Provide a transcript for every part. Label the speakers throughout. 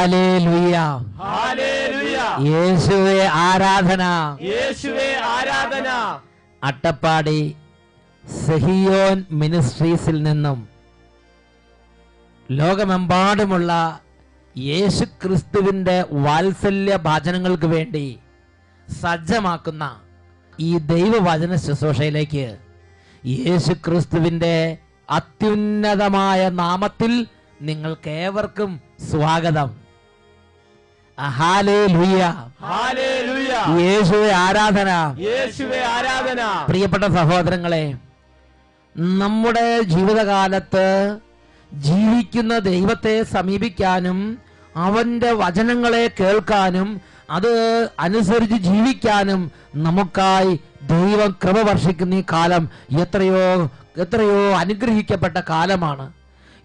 Speaker 1: Hallelujah,
Speaker 2: hallelujah,
Speaker 1: യേശുവേ ആരാധന,
Speaker 2: യേശുവേ ആരാധന.
Speaker 1: അട്ടപ്പാടി സെഹിയോൻ മിനിസ്ട്രീസിൽ നിന്നും ലോകമെമ്പാടുമുള്ള യേശു ക്രിസ്തുവിൻ്റെ വാത്സല്യ ഭാജനങ്ങൾക്ക് വേണ്ടി സജ്ജമാക്കുന്ന ഈ ദൈവവചന ശുശ്രൂഷയിലേക്ക് യേശു ക്രിസ്തുവിൻ്റെ അത്യുന്നതമായ നാമത്തിൽ നിങ്ങൾക്കേവർക്കും സ്വാഗതം. ഹല്ലേലൂയ,
Speaker 2: ഹല്ലേലൂയ,
Speaker 1: യേശുവേ ആരാധന,
Speaker 2: യേശുവേ ആരാധന.
Speaker 1: പ്രിയപ്പെട്ട സഹോദരങ്ങളെ, നമ്മുടെ ജീവിതകാലത്ത് ജീവിക്കുന്ന ദൈവത്തെ സമീപിക്കാനും അവൻ്റെ വചനങ്ങളെ കേൾക്കാനും അത് അനുസരിച്ച് ജീവിക്കാനും നമുക്കായി ദൈവം കൃപ വർഷിക്കുന്ന ഈ കാലം എത്രയോ എത്രയോ അനുഗ്രഹിക്കപ്പെട്ട കാലമാണ്.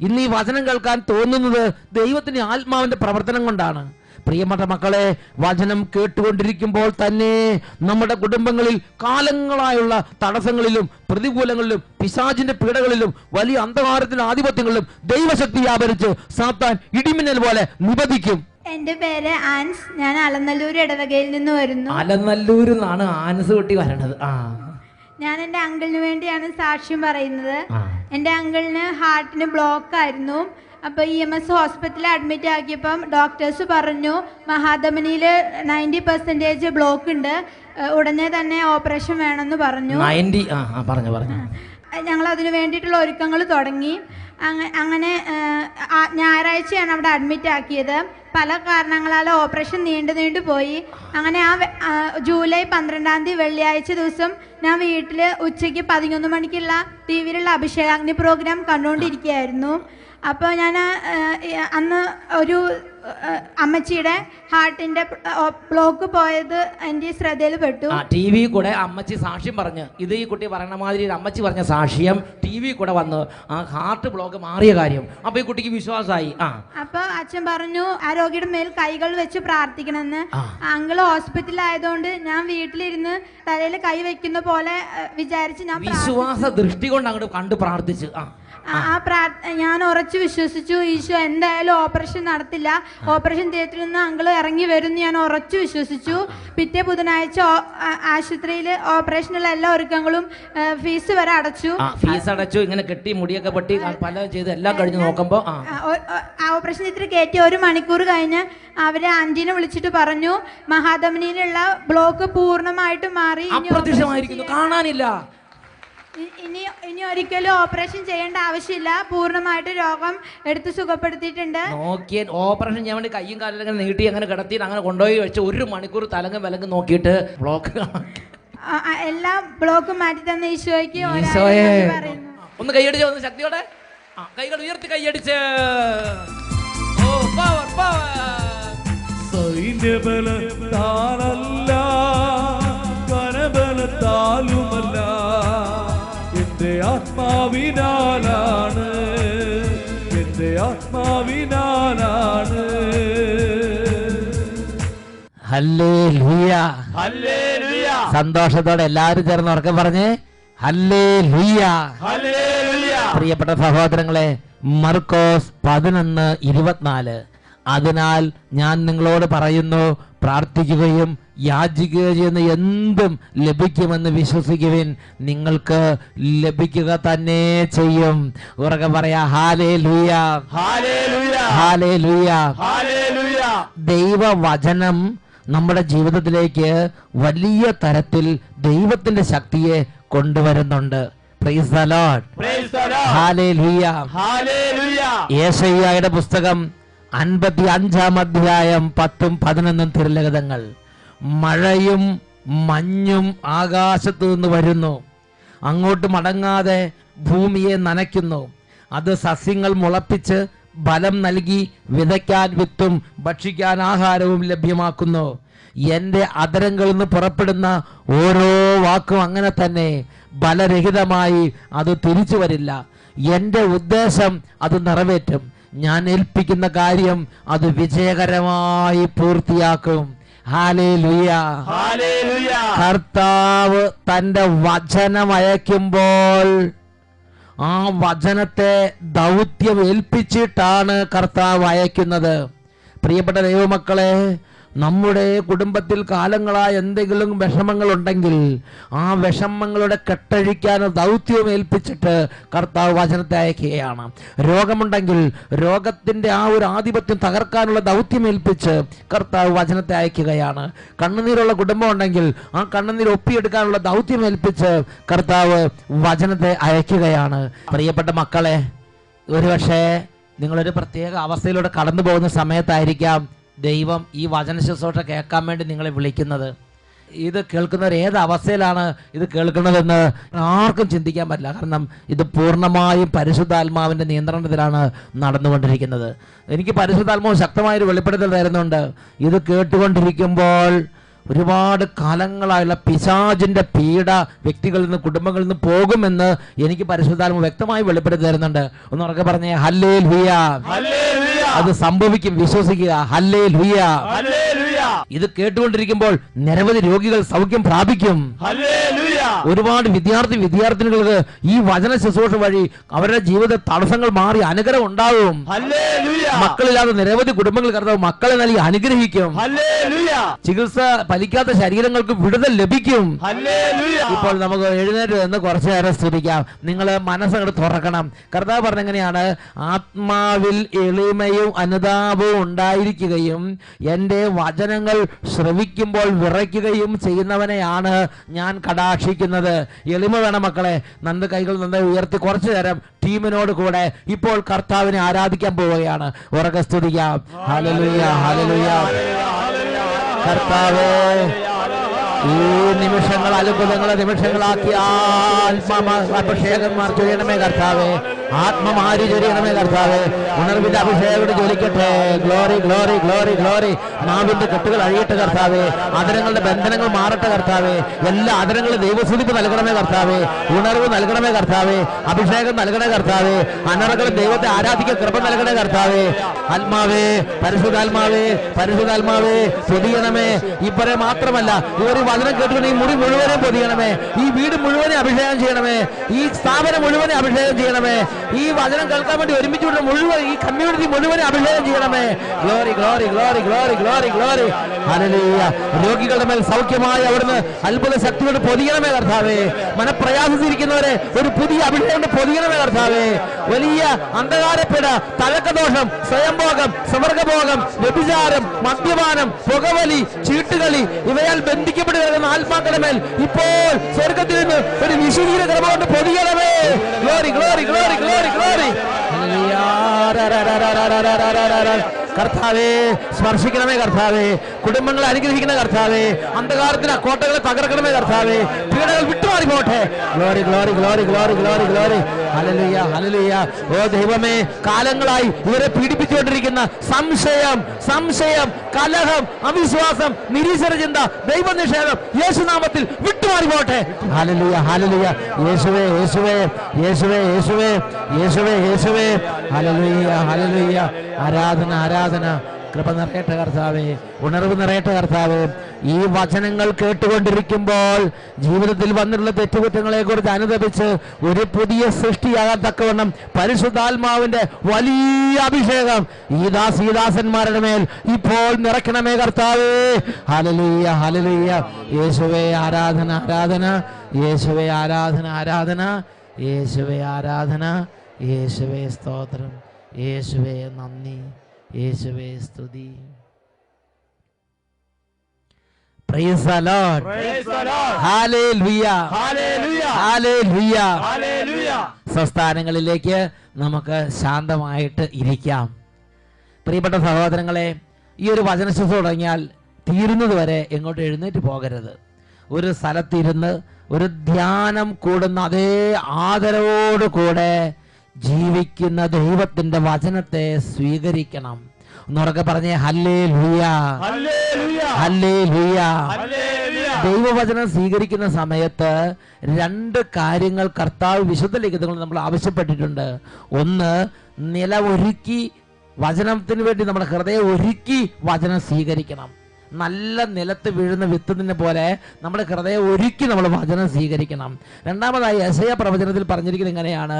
Speaker 1: ഇന്ന് ഈ വചനം കേൾക്കാൻ തോന്നുന്നത് ദൈവത്തിൻ്റെ ആത്മാവിൻ്റെ പ്രവർത്തനം കൊണ്ടാണ്. പ്രിയപ്പെട്ട മക്കളെ, വചനം കേട്ടുകൊണ്ടിരിക്കുമ്പോൾ തന്നെ നമ്മുടെ കുടുംബങ്ങളിൽ കാലങ്ങളായുള്ള തടസ്സങ്ങളിലും പ്രതികൂലങ്ങളിലും പിശാചിന്റെ പീഡകളിലും വലിയ അന്ധകാരത്തിന്റെ ആധിപത്യങ്ങളിലും ദൈവശക്തി വ്യാപരിച്ച് സാത്താൻ ഇടിമിന്നൽ പോലെ നിബദിക്കും.
Speaker 3: എന്റെ പേര് ആൻസ്. ഞാൻ അലനല്ലൂർ ഇടവകയിൽ നിന്ന് വരുന്നു.
Speaker 1: അലനല്ലൂരിൽ നിന്നാണ് ആൻസ് കുട്ടി വരണത്.
Speaker 3: ഞാൻ എൻ്റെ അങ്കിളിന് വേണ്ടിയാണ് സാക്ഷ്യം പറയുന്നത്. എൻ്റെ അങ്കിളിന് ഹാർട്ടിന് ബ്ലോക്ക് ആയിരുന്നു. അപ്പോൾ EMS ഹോസ്പിറ്റലിൽ അഡ്മിറ്റ് ആക്കിയപ്പം ഡോക്ടേഴ്സ് പറഞ്ഞു മഹാധമനിയിൽ 90% ബ്ലോക്ക് ഉണ്ട്, ഉടനെ തന്നെ ഓപ്പറേഷൻ വേണമെന്ന് പറഞ്ഞു. ഞങ്ങൾ അതിന് വേണ്ടിയിട്ടുള്ള ഒരുക്കങ്ങൾ തുടങ്ങി. അങ്ങനെ ഞായറാഴ്ചയാണ് അവിടെ അഡ്മിറ്റ് ആക്കിയത്. പല കാരണങ്ങളാൽ ഓപ്പറേഷൻ നീണ്ടു പോയി. അങ്ങനെ ജൂലൈ 12 വെള്ളിയാഴ്ച ദിവസം ഞാൻ വീട്ടിൽ ഉച്ചയ്ക്ക് 11 മണിക്കുള്ള TV-യിലുള്ള അഭിഷേകാഗ്നി പ്രോഗ്രാം കണ്ടുകൊണ്ടിരിക്കുകയായിരുന്നു. അപ്പോൾ ഞാൻ അന്ന് ഒരു അമ്മച്ചിയുടെ ഹാർട്ടിന്റെ ബ്ലോക്ക് പോയത് എൻ്റെ ശ്രദ്ധയിൽ പെട്ടു.
Speaker 1: TV കൂടെ അമ്മച്ചി സാക്ഷ്യം പറഞ്ഞു. ഇത് ഈ കുട്ടി പറയണ മാതിരി അമ്മച്ചി പറഞ്ഞ സാക്ഷ്യം TV കൂടെ വന്ന് ആ ഹാർട്ട് ബ്ലോക്ക് മാറിയ കാര്യം അപ്പൊ ഈ കുട്ടിക്ക് വിശ്വാസമായി.
Speaker 3: അപ്പൊ അച്ഛൻ പറഞ്ഞു ആ രോഗിയുടെ മേൽ കൈകൾ വെച്ച് പ്രാർത്ഥിക്കണമെന്ന്. അങ്കിള് ഹോസ്പിറ്റലിൽ ആയതുകൊണ്ട് ഞാൻ വീട്ടിലിരുന്ന് തലയിൽ കൈ വെക്കുന്ന പോലെ വിചാരിച്ച് ഞാൻ
Speaker 1: വിശ്വാസ ദൃഷ്ടി കൊണ്ട് അങ്ങോട്ട് കണ്ടു പ്രാർത്ഥിച്ചു.
Speaker 3: ഞാൻ ഉറച്ചു വിശ്വസിച്ചു, ഈശോ എന്തായാലും ഓപ്പറേഷൻ നടത്തില്ല, ഓപ്പറേഷൻ തിയേറ്ററിൽ നിന്ന് അങ്കിള് ഇറങ്ങി വരും ഞാൻ ഉറച്ചു വിശ്വസിച്ചു. പിറ്റേ ബുധനാഴ്ച ആശുപത്രിയിൽ ഓപ്പറേഷനുള്ള എല്ലാ ഒരുക്കങ്ങളും ഫീസ് വരെ അടച്ചു.
Speaker 1: ഇങ്ങനെ കെട്ടി മുടിയൊക്കെ പൊട്ടി പല ചെയ്ത് എല്ലാം കഴിഞ്ഞ് നോക്കുമ്പോ
Speaker 3: ഓപ്പറേഷൻ തിയേറ്ററിൽ കയറ്റി 1 മണിക്കൂർ കഴിഞ്ഞ് അവര് ആന്റീനെ വിളിച്ചിട്ട് പറഞ്ഞു മഹാധമനിയിലുള്ള ബ്ലോക്ക് പൂർണ്ണമായിട്ട് മാറി,
Speaker 1: കാണാനില്ല,
Speaker 3: ഇനി ഒരിക്കലും ഓപ്പറേഷൻ ചെയ്യേണ്ട ആവശ്യമില്ല, പൂർണ്ണമായിട്ട് രോഗം എടുത്ത് സുഖപ്പെടുത്തിയിട്ടുണ്ട്.
Speaker 1: ഓപ്പറേഷൻ ചെയ്യാൻ വേണ്ടി കയ്യും കാലിലും നീട്ടി അങ്ങനെ കിടത്തി അങ്ങനെ കൊണ്ടുപോയി വെച്ച് 1 മണിക്കൂർ തലങ്ങും വിലങ്ങും നോക്കിയിട്ട് ബ്ലോക്ക്
Speaker 3: എല്ലാ ബ്ലോക്കും മാറ്റി തന്ന ഈശോയ്ക്ക്
Speaker 1: ഒന്ന് കൈയടിച്ച് ഒന്ന് ശക്തിയോടെ കൈകൾ ഉയർത്തി കൈയടിച്ച്
Speaker 2: സൈന്യബലത്താലല്ല കരബലത്താലുമല്ല എന്റെ ആത്മാവിനാലാണ്, എന്റെ ആത്മാവിനാലാണ്.
Speaker 1: Hallelujah,
Speaker 2: hallelujah.
Speaker 1: സന്തോഷത്തോടെ എല്ലാവരും ചേർന്ന് ഉറക്കെ പറഞ്ഞ് ഹല്ലേലൂയ,
Speaker 2: ഹല്ലേലൂയ.
Speaker 1: പ്രിയപ്പെട്ട സഹോദരങ്ങളെ, മർക്കോസ് 11:24 അതിനാൽ ഞാൻ നിങ്ങളോട് പറയുന്നു, പ്രാർത്ഥിക്കുകയും യാചിക്കുകയും ചെയ്യുന്ന എന്തും ലഭിക്കുമെന്ന് വിശ്വസിക്കുവിൻ, നിങ്ങൾക്ക് ലഭിക്കുക തന്നെ ചെയ്യും. ഉറക്കെ പറയാ ഹല്ലേലൂയ,
Speaker 2: ഹല്ലേലൂയ,
Speaker 1: ഹല്ലേലൂയ,
Speaker 2: ഹല്ലേലൂയ.
Speaker 1: ദൈവവചനം നമ്മുടെ ജീവിതത്തിലേക്ക് വലിയ തരത്തിൽ ദൈവത്തിന്റെ ശക്തിയെ കൊണ്ടുവരുന്നുണ്ട്. Praise the lord,
Speaker 2: praise the lord,
Speaker 1: hallelujah,
Speaker 2: hallelujah.
Speaker 1: യെശയ്യായുടെ പുസ്തകം 55-ാം അധ്യായം 10-11 തിരുലിഖിതങ്ങൾ. മഴയും മഞ്ഞും ആകാശത്തു നിന്ന് വരുന്നു, അങ്ങോട്ട് മടങ്ങാതെ ഭൂമിയെ നനയ്ക്കുന്നു, അത് സസ്യങ്ങൾ മുളപ്പിച്ച് ബലം നൽകി വിതയ്ക്കാൻ വിത്തും ഭക്ഷിക്കാൻ ആഹാരവും ലഭ്യമാക്കുന്നു. എൻ്റെ അധരങ്ങളിൽ നിന്ന് പുറപ്പെടുന്ന ഓരോ വാക്കും അങ്ങനെ തന്നെ ബലരഹിതമായി അത് തിരിച്ചു വരില്ല. എൻ്റെ ഉദ്ദേശം അത് നിറവേറ്റും, ഞാൻ ഏൽപ്പിക്കുന്ന കാര്യം അത് വിജയകരമായി പൂർത്തിയാക്കും. Hallelujah,
Speaker 2: hallelujah.
Speaker 1: കർത്താവ് തൻ്റെ വചനം അയക്കുമ്പോൾ ആ വചനത്തെ ദൗത്യം ഏൽപ്പിച്ചിട്ടാണ് കർത്താവ് അയക്കുന്നത്. പ്രിയപ്പെട്ട ദൈവമക്കളെ, നമ്മുടെ കുടുംബത്തിൽ കാലങ്ങളായ എന്തെങ്കിലും വിഷമങ്ങളുണ്ടെങ്കിൽ ആ വിഷമങ്ങളുടെ കെട്ടഴിക്കാൻ ദൗത്യം ഏൽപ്പിച്ചിട്ട് കർത്താവ് വചനത്തെ അയക്കുകയാണ്. രോഗമുണ്ടെങ്കിൽ രോഗത്തിൻ്റെ ആ ഒരു ആധിപത്യം തകർക്കാനുള്ള ദൗത്യം ഏൽപ്പിച്ച് കർത്താവ് വചനത്തെ അയക്കുകയാണ്. കണ്ണുനീരുള്ള കുടുംബം ഉണ്ടെങ്കിൽ ആ കണ്ണുനീർ ഒപ്പിയെടുക്കാനുള്ള ദൗത്യം ഏൽപ്പിച്ച് കർത്താവ് വചനത്തെ അയക്കുകയാണ്. പ്രിയപ്പെട്ട മക്കളെ, ഒരുപക്ഷെ നിങ്ങളൊരു പ്രത്യേക അവസ്ഥയിലൂടെ കടന്നു പോകുന്ന സമയത്തായിരിക്കാം ദൈവം ഈ വചന ശുശ്രൂഷ കേൾക്കാൻ വേണ്ടി നിങ്ങളെ വിളിക്കുന്നത്. ഇത് കേൾക്കുന്നവർ ഏത് അവസ്ഥയിലാണ് ഇത് കേൾക്കുന്നതെന്ന് ആർക്കും ചിന്തിക്കാൻ പറ്റില്ല. കാരണം ഇത് പൂർണ്ണമായും പരിശുദ്ധാത്മാവിൻ്റെ നിയന്ത്രണത്തിലാണ് നടന്നുകൊണ്ടിരിക്കുന്നത്. എനിക്ക് പരിശുദ്ധാത്മാവ് ശക്തമായൊരു വെളിപ്പെടുത്തൽ തരുന്നുണ്ട്. ഇത് കേട്ടുകൊണ്ടിരിക്കുമ്പോൾ ഒരുപാട് കാലങ്ങളായുള്ള പിശാചിന്റെ പീഡ വ്യക്തികളിൽ നിന്ന് കുടുംബങ്ങളിൽ നിന്ന് പോകുമെന്ന് എനിക്ക് പരിശുദ്ധാത്മാവ് വ്യക്തമായി വെളിപ്പെടുത്തി തരുന്നുണ്ട്. ഒന്ന് ഉറക്കെ പറഞ്ഞേ, ഹല്ലേലൂയ. അത് സംഭവിക്കും, വിശ്വസിക്കുക. ഹല്ലേലൂയ. ഇത് കേട്ടുകൊണ്ടിരിക്കുമ്പോൾ നിരവധി രോഗികൾ സൗഖ്യം പ്രാപിക്കും. ഒരുപാട് വിദ്യാർത്ഥിനികൾക്ക് ഈ വചന ശുശ്രൂഷ വഴി അവരുടെ ജീവിത തടസ്സങ്ങൾ മാറി അനുഗ്രഹം ഉണ്ടാവും. മക്കളില്ലാതെ നിരവധി കുടുംബങ്ങൾ കർത്താവ് മക്കളെ നൽകി അനുഗ്രഹിക്കും. ചികിത്സ ഫലിക്കാത്ത ശരീരങ്ങൾക്ക് വിടുതൽ ലഭിക്കും. ഇപ്പോൾ നമുക്ക് എഴുന്നേറ്റ് നിന്ന് കുറച്ചു നേരം സ്തുതിക്കാം. നിങ്ങൾ മനസ്സങ്ങോട്ട് തുറക്കണം. കർത്താവ് പറഞ്ഞെങ്ങനെയാണ്? ആത്മാവിൽ എളിമയും അനുതാപവും ഉണ്ടായിരിക്കുകയും എൻ്റെ വചനങ്ങൾ ശ്രവിക്കുമ്പോൾ വിറയ്ക്കുകയും ചെയ്യുന്നവനെയാണ് ഞാൻ കടാക്ഷിക്കുന്നത്. എളിമ വേണം മക്കളെ. നന്ദ കൈകൾ നന്നായി ഉയർത്തി കുറച്ചു നേരം ടീമിനോട് കൂടെ ഇപ്പോൾ കർത്താവിനെ ആരാധിക്കാൻ പോവുകയാണ്. ഉറക്കെ സ്തുതിക്കാം. Hallelujah, hallelujah. കർത്താവേ, ഈ നിമിഷങ്ങൾ അത്ഭുതങ്ങളെ നിമിഷങ്ങളാക്കി അഭിഷേകന്മാർ ചൊരിയണമേ കർത്താവേ. ആത്മമാരി ചൊരിയണമേ കർത്താവേ. ഉണർവിന്റെ അഭിഷേകം ജ്വലിക്കട്ടെ. Glory, glory, glory, glory. നാവിന്റെ കെട്ടുകൾ അഴിയട്ടെ കർത്താവേ. അതരങ്ങളുടെ ബന്ധനങ്ങൾ മാറട്ടെ കർത്താവേ. എല്ലാ അതരങ്ങളും ദൈവസ്തുതിപ്പ് നൽകണമേ കർത്താവേ. ഉണർവ് നൽകണമേ കർത്താവേ. അഭിഷേകം നൽകണേ കർത്താവേ. അനറകളും ദൈവത്തെ ആരാധിക്കാൻ കൃപ നൽകണേ കർത്താവേ. ആത്മാവേ, പരിശുദ്ധാത്മാവേ, പരിശുദ്ധാത്മാവേ പൊതിയണമേ. ഇപ്പറേ മാത്രമല്ല, ഈ ഒരു വചനം കേട്ടുകൊണ്ട് ഈ മുറി മുഴുവനെ പൊതിയണമേ. ഈ വീട് മുഴുവനെ അഭിഷേകം ചെയ്യണമേ. ഈ സ്ഥാപനം മുഴുവനെ അഭിഷേകം ചെയ്യണമേ. ഈ വചനം കേൾക്കാൻ വേണ്ടി ഒരുമിച്ചുകൊണ്ട് മുഴുവൻ ഈ കമ്മ്യൂണിറ്റി മുഴുവനെ അഭിഷേകം ചെയ്യണമേ. Glory, glory, glory, glory, glory, glory. Hallelujah. രോഗികളുടെ മേൽ സൗഖ്യമായി അവിടുന്ന് അത്ഭുത ശക്തിയോട് പൊതിയണമേ കർത്താവേ. മനപ്രയാസത്തിരിക്കുന്നവരെ ഒരു പുതിയ അഭിഷേകം പൊതിയണമേ കർത്താവേ. വലിയ അന്ധകാരപ്പെട, തലക്കദോഷം, സ്വയംഭോഗം, സ്വർഗഭോഗം, വ്യഭിചാരം, മദ്യപാനം, പുകവലി, ചീട്ടുകളി ഇവയാൽ ബന്ധിക്കപ്പെട്ട് കിടക്കുന്ന ആത്മാക്കളുടെ മേൽ ഇപ്പോൾ സ്വർഗത്തിൽ നിന്ന് ഒരു വിശുദ്ധീര ക്രമ കൊണ്ട് പൊതിയണമേ. Glory, glory, glory, glory, glory. കർത്താവേ, സ്പർശിക്കണമേ കർത്താവേ. കുടുംബങ്ങളെ അനുഗ്രഹിക്കണ കർത്താവേ. അന്ധകാരത്തിന് കോട്ടകളെ തകർക്കണമേ കർത്താവേ. പീഡകൾ വിട്ടുമാറി പോട്ടെ. Glory, glory, glory, glory, glory, glory. Hallelujah, hallelujah. ഓ ദൈവമേ, കാലങ്ങളായി ഇവരെ പീഡിപ്പിച്ചുകൊണ്ടിരിക്കുന്ന സംശയം, കലഹം, അവിശ്വാസം, നിരീശ്വര ചിന്ത, ദൈവനിഷേധം യേശുനാമത്തിൽ വിട്ടുമാറി പോട്ടെ. Hallelujah, hallelujah. യേശുവേ, യേശുവേ, യേശുവേ, യേശുവേ, യേശുവേ, യേശുവേ. Hallelujah, hallelujah. ആരാധന, ആരാധന. കൃപ നിറയട്ടെ കർത്താവേ. ഉണർവ് നിറയട്ടെ കർത്താവേ. ഈ വചനങ്ങൾ കേട്ടുകൊണ്ടിരിക്കുമ്പോൾ ജീവിതത്തിൽ വന്നിട്ടുള്ള തെറ്റുകുറ്റങ്ങളെ കുറിച്ച് അനുദപിച്ച് ഒരു പുതിയ സൃഷ്ടിയാകാൻ തക്കവണ്ണം പരിശുദ്ധാത്മാവിന്റെ വലിയ അഭിഷേകം ഈ ദാസന്മാരുടെ മേൽ ഇപ്പോൾ നിറയ്ക്കണമേ കർത്താവേ. Hallelujah, hallelujah. യേശുവേ ആരാധന, ആരാധന. യേശുവേ ആരാധന, ആരാധന. യേശുവേ ആരാധന. യേശുവേ സ്തോത്രം. യേശുവേ നന്ദി. യേശുവേ സ്തുതി. Praise the Lord.
Speaker 2: Praise the Lord.
Speaker 1: Hallelujah.
Speaker 2: Hallelujah.
Speaker 1: Hallelujah.
Speaker 2: Hallelujah.
Speaker 1: സ്വസ്ഥാനങ്ങളിലേക്ക് നമുക്ക് ശാന്തമായിട്ട് ഇരിക്കാം. പ്രിയപ്പെട്ട സഹോദരങ്ങളെ, ഈ ഒരു വചന ശുശ്രൂഷ തുടങ്ങിയാൽ തീരുന്നത് വരെ എങ്ങോട്ട് എഴുന്നേറ്റ് പോകരുത്. ഒരു സ്ഥലത്തിരുന്ന് ഒരു ധ്യാനം കൂടുന്ന അതേ ആദരവോടുകൂടെ ജീവിക്കുന്ന ദൈവത്തിന്റെ വചനത്തെ സ്വീകരിക്കണം. ഒന്നുറക്കെ പറഞ്ഞേ, ഹല്ലേലൂയ, ഹല്ലേലൂയ. ദൈവവചനം സ്വീകരിക്കുന്ന സമയത്ത് രണ്ട് കാര്യങ്ങൾ കർത്താവ് വിശുദ്ധ ലിഖിതങ്ങളിൽ നമ്മൾ ആവശ്യപ്പെട്ടിട്ടുണ്ട്. ഒന്ന്, നില ഒരുക്കി വചനത്തിന് വേണ്ടി നമ്മുടെ ഹൃദയം ഒരുക്കി വചനം സ്വീകരിക്കണം. നല്ല നിലത്ത് വീഴുന്ന വിത്തിന് പോലെ നമ്മുടെ ഹൃദയം ഒരുക്കി നമ്മൾ വചനം സ്വീകരിക്കണം. രണ്ടാമതായി യെശയ്യാ പ്രവചനത്തിൽ പറഞ്ഞിരിക്കുന്നത് എങ്ങനെയാണ്?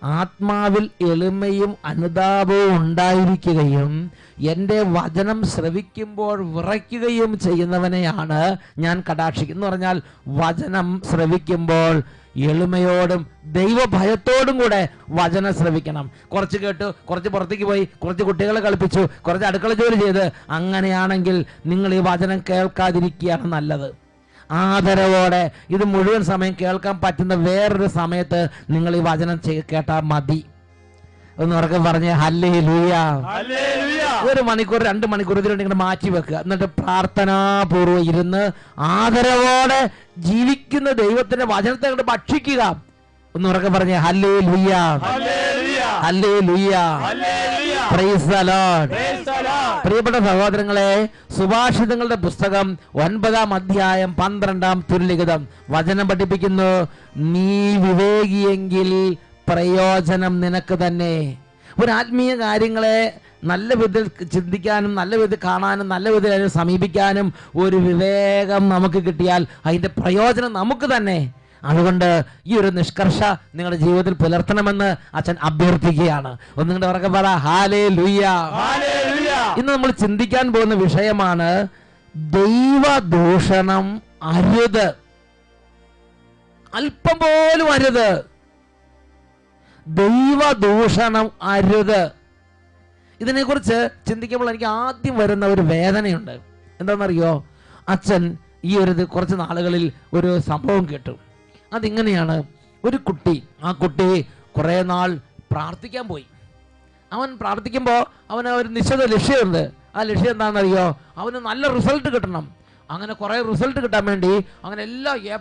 Speaker 1: ആത്മാവിൽ എളിമയും അനുതാപവും ഉണ്ടായിരിക്കുകയും എൻ്റെ വചനം ശ്രവിക്കുമ്പോൾ വിറയ്ക്കുകയും ചെയ്യുന്നവനെയാണ് ഞാൻ കടാക്ഷിക്കുന്നത്. എന്ന് പറഞ്ഞാൽ വചനം ശ്രവിക്കുമ്പോൾ എളിമയോടും ദൈവഭയത്തോടും കൂടെ വചനം ശ്രവിക്കണം. കുറച്ച് കേട്ടു, കുറച്ച് പുറത്തേക്ക് പോയി, കുറച്ച് കുട്ടികളെ കളിപ്പിച്ചു, കുറച്ച് അടുക്കള ജോലി ചെയ്ത്, അങ്ങനെയാണെങ്കിൽ നിങ്ങൾ ഈ വചനം കേൾക്കാതിരിക്കുകയാണ് നല്ലത്. ആദരവോടെ ഇത് മുഴുവൻ സമയം കേൾക്കാൻ പറ്റുന്ന വേറൊരു സമയത്ത് നിങ്ങൾ ഈ വചനം കേട്ടാൽ മതി. ഒന്ന് ഉറക്കെ പറഞ്ഞ് ഹല്ലേലൂയ. ഒരു മണിക്കൂർ 2 മണിക്കൂർ ഇതിലുണ്ട് ഇങ്ങനെ മാറ്റി വെക്കുക. എന്നിട്ട് പ്രാർത്ഥനാപൂർവ്വം ഇരുന്ന് ആദരവോടെ ജീവിക്കുന്ന ദൈവത്തിന്റെ വചനത്തെ കൊണ്ട് ഭക്ഷിക്കുക. ഒന്ന് ഉറക്കെ പറഞ്ഞ് hallelujah, hallelujah, price the Lord. പ്രിയപ്പെട്ട സഹോദരങ്ങളെ, സുഭാഷിതങ്ങളുടെ പുസ്തകം 9-ാം അധ്യായം 12-ാം തിരുലിഖിതം വചനം പഠിപ്പിക്കുന്നു, നീ വിവേകിയെങ്കിൽ പ്രയോജനം നിനക്ക് തന്നെ. ഒരു ആത്മീയ കാര്യങ്ങളെ നല്ല വിധത്തിൽ ചിന്തിക്കാനും നല്ല വിധത്തിൽ കാണാനും നല്ല വിധത്തിൽ അതിനെ സമീപിക്കാനും ഒരു വിവേകം നമുക്ക് കിട്ടിയാൽ അതിൻ്റെ പ്രയോജനം നമുക്ക് തന്നെ. അതുകൊണ്ട് ഈ ഒരു നിഷ്കർഷ നിങ്ങളുടെ ജീവിതത്തിൽ പുലർത്തണമെന്ന് അച്ഛൻ അഭ്യർത്ഥിക്കുകയാണ്. ഒന്നുകൂടെ ഉറക്കെ പറ ഹല്ലേലൂയ. ഇന്ന് നമ്മൾ ചിന്തിക്കാൻ പോകുന്ന വിഷയമാണ് ദൈവദൂഷണം അരുത്, അല്പം പോലും അരുത്. ദൈവദൂഷണം അരുത്. ഇതിനെക്കുറിച്ച് ചിന്തിക്കുമ്പോൾ എനിക്ക് ആദ്യം വരുന്ന ഒരു വേദനയുണ്ട്. എന്താണെന്നറിയോ? അച്ഛൻ ഈ കുറച്ച് നാളുകളിൽ ഒരു സംഭവം കേട്ടു. അതിങ്ങനെയാണ്, ഒരു കുട്ടി, ആ കുട്ടി കുറേ നാൾ പ്രാർത്ഥിക്കാൻ പോയി. അവൻ പ്രാർത്ഥിക്കുമ്പോൾ അവന് ഒരു നിശ്ചിത ലക്ഷ്യമുണ്ട്. ആ ലക്ഷ്യം എന്താണെന്നറിയോ? അവന് നല്ല റിസൾട്ട് കിട്ടണം. അങ്ങനെ കുറേ റിസൾട്ട് കിട്ടാൻ വേണ്ടി അങ്ങനെ എല്ലാ A+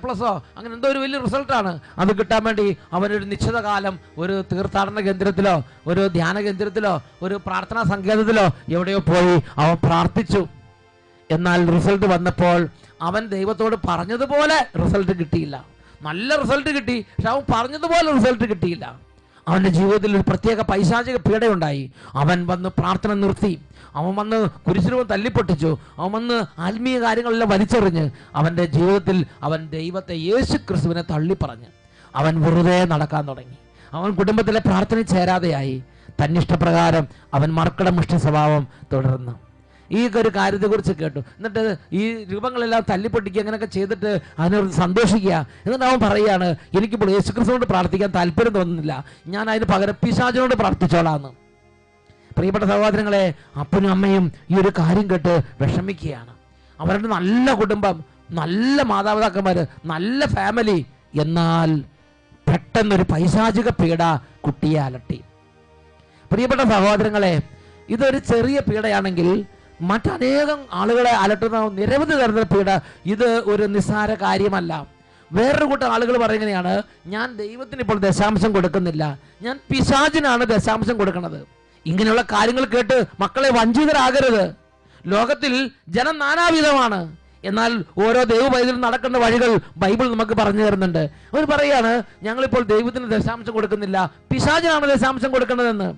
Speaker 1: അങ്ങനെ എന്തോ ഒരു വലിയ റിസൾട്ടാണ്. അത് കിട്ടാൻ വേണ്ടി അവനൊരു നിശ്ചിത കാലം ഒരു തീർത്ഥാടന കേന്ദ്രത്തിലോ ഒരു ധ്യാന കേന്ദ്രത്തിലോ ഒരു പ്രാർത്ഥനാ സങ്കേതത്തിലോ എവിടെയോ പോയി അവൻ പ്രാർത്ഥിച്ചു. എന്നാൽ റിസൾട്ട് വന്നപ്പോൾ അവൻ ദൈവത്തോട് പറഞ്ഞതുപോലെ റിസൾട്ട് കിട്ടിയില്ല. നല്ല റിസൾട്ട് കിട്ടി, പക്ഷെ അവൻ പറഞ്ഞതുപോലെ റിസൾട്ട് കിട്ടിയില്ല. അവൻ്റെ ജീവിതത്തിൽ ഒരു പ്രത്യേക പൈശാചിക പീഡയുണ്ടായി. അവൻ വന്ന് പ്രാർത്ഥന നിർത്തി, അവൻ വന്ന് കുരിശുരൂപം തല്ലിപ്പൊട്ടിച്ചു, അവൻ വന്ന് ആത്മീയ കാര്യങ്ങളെല്ലാം വലിച്ചെറിഞ്ഞ് അവൻ്റെ ജീവിതത്തിൽ അവൻ ദൈവത്തെ യേശു ക്രിസ്തുവിനെ തള്ളിപ്പറഞ്ഞ് അവൻ വെറുതെ നടക്കാൻ തുടങ്ങി. അവൻ കുടുംബത്തിലെ പ്രാർത്ഥന ചേരാതെയായി. തന്നിഷ്ടപ്രകാരം അവൻ മർക്കടമുഷ്ടി സ്വഭാവം തുടർന്നു. ഈ ഒരു കാര്യത്തെക്കുറിച്ച് കേട്ടു. എന്നിട്ട് ഈ രൂപങ്ങളെല്ലാം തല്ലിപ്പൊട്ടിക്കുക അങ്ങനെയൊക്കെ ചെയ്തിട്ട് അതിനോട് സന്തോഷിക്കുക. എന്നിട്ട് അവൻ പറയുകയാണ്, എനിക്കിപ്പോൾ യേശുക്രിസ്തുവിനോട് പ്രാർത്ഥിക്കാൻ താല്പര്യം തോന്നുന്നില്ല, ഞാൻ അതിന് പകരം പിശാചിനോട് പ്രാർത്ഥിച്ചോളാന്ന്. പ്രിയപ്പെട്ട സഹോദരങ്ങളെ, അപ്പനും അമ്മയും ഈ ഒരു കാര്യം കേട്ട് വിഷമിക്കുകയാണ്. അവരുടെ നല്ല കുടുംബം, നല്ല മാതാപിതാക്കന്മാർ, നല്ല ഫാമിലി. എന്നാൽ പെട്ടെന്നൊരു പൈശാചിക പീഡ കുട്ടിയെ അലട്ടി. പ്രിയപ്പെട്ട സഹോദരങ്ങളെ, ഇതൊരു ചെറിയ പീഡയാണെങ്കിൽ മറ്റനേകം ആളുകളെ അലട്ടുന്ന നിരവധി തരത്തിലുള്ള പീഡ ഇത് ഒരു നിസ്സാര കാര്യമല്ല. വേറൊരു കൂട്ടം ആളുകൾ പറയുകയാണ്, ഞാൻ ദൈവത്തിന് ഇപ്പോൾ ദശാംശം കൊടുക്കുന്നില്ല, ഞാൻ പിശാചിനാണ് ദശാംശം കൊടുക്കുന്നത്. ഇങ്ങനെയുള്ള കാര്യങ്ങൾ കേട്ട് മക്കളെ വഞ്ചിതരാകരുത്. ലോകത്തിൽ ജനം നാനാവിധമാണ്. എന്നാൽ ഓരോ ദൈവപൈതലും നടക്കുന്ന വഴികൾ ബൈബിൾ നമുക്ക് പറഞ്ഞു തരുന്നുണ്ട്. അവർ പറയാണ്, ഞങ്ങളിപ്പോൾ ദൈവത്തിന് ദശാംശം കൊടുക്കുന്നില്ല, പിശാചിനാണ് ദശാംശം കൊടുക്കുന്നതെന്ന്.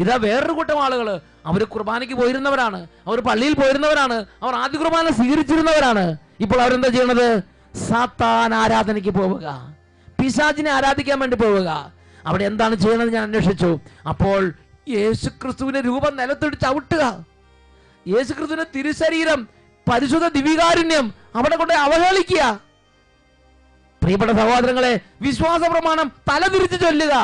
Speaker 1: ഇതാ വേറൊരു കൂട്ടം ആളുകൾ, അവർ കുർബാനയ്ക്ക് പോയിരുന്നവരാണ്, അവർ പള്ളിയിൽ പോയിരുന്നവരാണ്, അവർ ആദ്യ കുർബാന സ്വീകരിച്ചിരുന്നവരാണ്. ഇപ്പോൾ അവരെന്താ ചെയ്യണത്? സാത്താൻ ആരാധനയ്ക്ക് പോവുക, പിശാചിനെ ആരാധിക്കാൻ വേണ്ടി പോവുക. അവിടെ എന്താണ് ചെയ്യണത് ഞാൻ അന്വേഷിച്ചു. അപ്പോൾ യേശുക്രിസ്തുവിന്റെ രൂപം നിലത്തൊട്ട് ചവിട്ടുക, യേശുക്രിസ്തുവിന്റെ തിരുശരീരം, പരിശുദ്ധ ദിവികാരുണ്യം അവിടെ കൊണ്ട് അവഹേളിക്കുക. പ്രിയപ്പെട്ട സഹോദരങ്ങളെ, വിശ്വാസ പ്രമാണം തലതിരിച്ച് ചൊല്ലുക.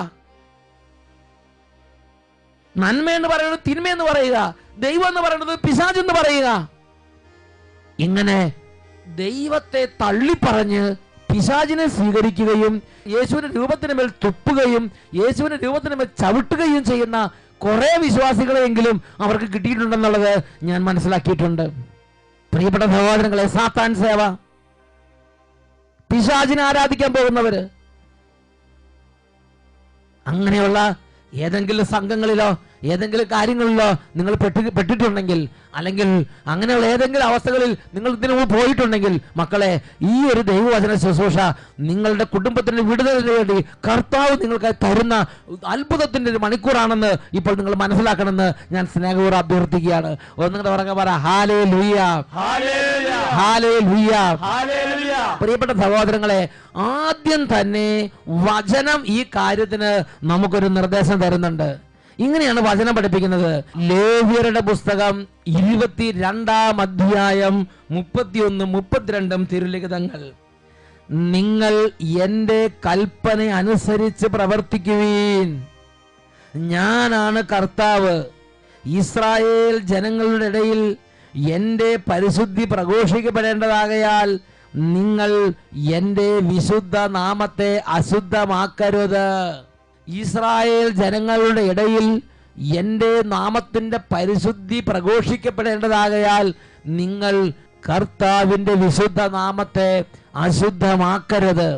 Speaker 1: നന്മയെന്ന് പറയുന്നത് തിന്മയെന്ന് പറയുക, ദൈവം എന്ന് പറയുന്നത് പിശാച് എന്ന് പറയുക. ഇങ്ങനെ ദൈവത്തെ തള്ളിപ്പറഞ്ഞ് പിശാചിനെ സ്വീകരിക്കുകയും യേശുവിന്റെ രൂപത്തിന് മേൽ തുപ്പുകയും യേശുവിന്റെ രൂപത്തിന് മേൽ ചവിട്ടുകയും ചെയ്യുന്ന കുറെ വിശ്വാസികളെങ്കിലും അവർക്ക് കിട്ടിയിട്ടുണ്ടെന്നുള്ളത് ഞാൻ മനസ്സിലാക്കിയിട്ടുണ്ട്. പ്രിയപ്പെട്ട സഹോദരങ്ങളെ, സാത്താൻ സേവ, പിശാചിനെ ആരാധിക്കാൻ പോകുന്നവര്, അങ്ങനെയുള്ള ഏതെങ്കിലും സംഘങ്ങളിലോ ഏതെങ്കിലും കാര്യങ്ങളിലോ നിങ്ങൾ പെട്ടിട്ടുണ്ടെങ്കിൽ, അല്ലെങ്കിൽ അങ്ങനെയുള്ള ഏതെങ്കിലും അവസ്ഥകളിൽ നിങ്ങൾ ഇതിനു മുമ്പ് പോയിട്ടുണ്ടെങ്കിൽ, മക്കളെ, ഈ ഒരു ദൈവവചന ശുശ്രൂഷ നിങ്ങളുടെ കുടുംബത്തിന്റെ വിടുതലിന് വേണ്ടി കർത്താവ് നിങ്ങൾക്ക് തരുന്ന അത്ഭുതത്തിന്റെ ഒരു മണിക്കൂറാണെന്ന് ഇപ്പോൾ നിങ്ങൾ മനസ്സിലാക്കണമെന്ന് ഞാൻ സ്നേഹപൂർവ്വം അഭ്യർത്ഥിക്കുകയാണ്. ഒന്നുകൂടെ ഉറക്കെ പറ, ഹല്ലേലൂയ, ഹല്ലേലൂയ. പ്രിയപ്പെട്ട സഹോദരങ്ങളെ, ആദ്യം തന്നെ വചനം ഈ കാര്യത്തിന് നമുക്കൊരു നിർദ്ദേശം തരുന്നുണ്ട്. ഇങ്ങനെയാണ് വചനം പഠിപ്പിക്കുന്നത്. ലേവ്യരുടെ പുസ്തകം 22-ാം അധ്യായം 31-32 തിരുലിഖിതങ്ങൾ. നിങ്ങൾ എൻ്റെ കൽപ്പന അനുസരിച്ച് പ്രവർത്തിക്കുവീൻ, ഞാനാണ് കർത്താവ്. ഇസ്രായേൽ ജനങ്ങളുടെ ഇടയിൽ എൻ്റെ പരിശുദ്ധി പ്രഘോഷിക്കപ്പെടേണ്ടതാകയാൽ നിങ്ങൾ എൻ്റെ വിശുദ്ധ നാമത്തെ അശുദ്ധമാക്കരുത്. ഇസ്രായേൽ ജനങ്ങളുടെ ഇടയിൽ എൻ്റെ നാമത്തിൻ്റെ പരിശുദ്ധി പ്രഘോഷിക്കപ്പെടേണ്ടതാകയാൽ നിങ്ങൾ കർത്താവിൻ്റെ വിശുദ്ധ നാമത്തെ അശുദ്ധമാക്കരുത്.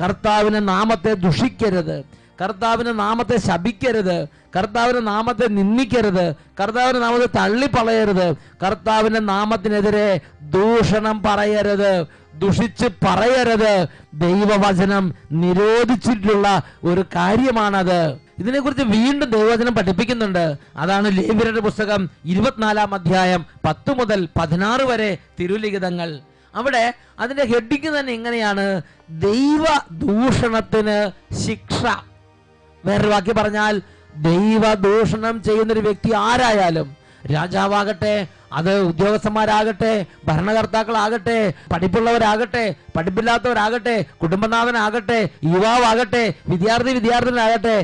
Speaker 1: കർത്താവിൻ്റെ നാമത്തെ ദുഷിക്കരുത്, കർത്താവിൻ്റെ നാമത്തെ ശപിക്കരുത്, കർത്താവിൻ്റെ നാമത്തെ നിന്ദിക്കരുത്, കർത്താവിൻ്റെ നാമത്തെ തള്ളിപ്പളയരുത്, കർത്താവിൻ്റെ നാമത്തിനെതിരെ ദൂഷണം പറയരുത്, ദുഷിച്ച് പറയരുത്. ദൈവവചനം നിരോധിച്ചിട്ടുള്ള ഒരു കാര്യമാണത്. ഇതിനെക്കുറിച്ച് വീണ്ടും ദൈവവചനം പഠിപ്പിക്കുന്നുണ്ട്. അതാണ് ലേവ്യരുടെ പുസ്തകം 24-ാം അധ്യായം 10 മുതൽ 16 വരെ തിരുലിഖിതങ്ങൾ. അവിടെ അതിന്റെ ഹെഡിങ് തന്നെ ഇങ്ങനെയാണ്: ദൈവ ദൂഷണത്തിന് ശിക്ഷ. വേറൊരു വാക്യം പറഞ്ഞാൽ, ദൈവ ദൂഷണം ചെയ്യുന്നൊരു വ്യക്തി ആരായാലും, രാജാവാകട്ടെ, അത് ഉദ്യോഗസ്ഥന്മാരാകട്ടെ, ഭരണകർത്താക്കളാകട്ടെ, പഠിപ്പുള്ളവരാകട്ടെ, പഠിപ്പില്ലാത്തവരാകട്ടെ, കുടുംബനാഥനാകട്ടെ, യുവാവാകട്ടെ, വിദ്യാർത്ഥിനാകട്ടെ,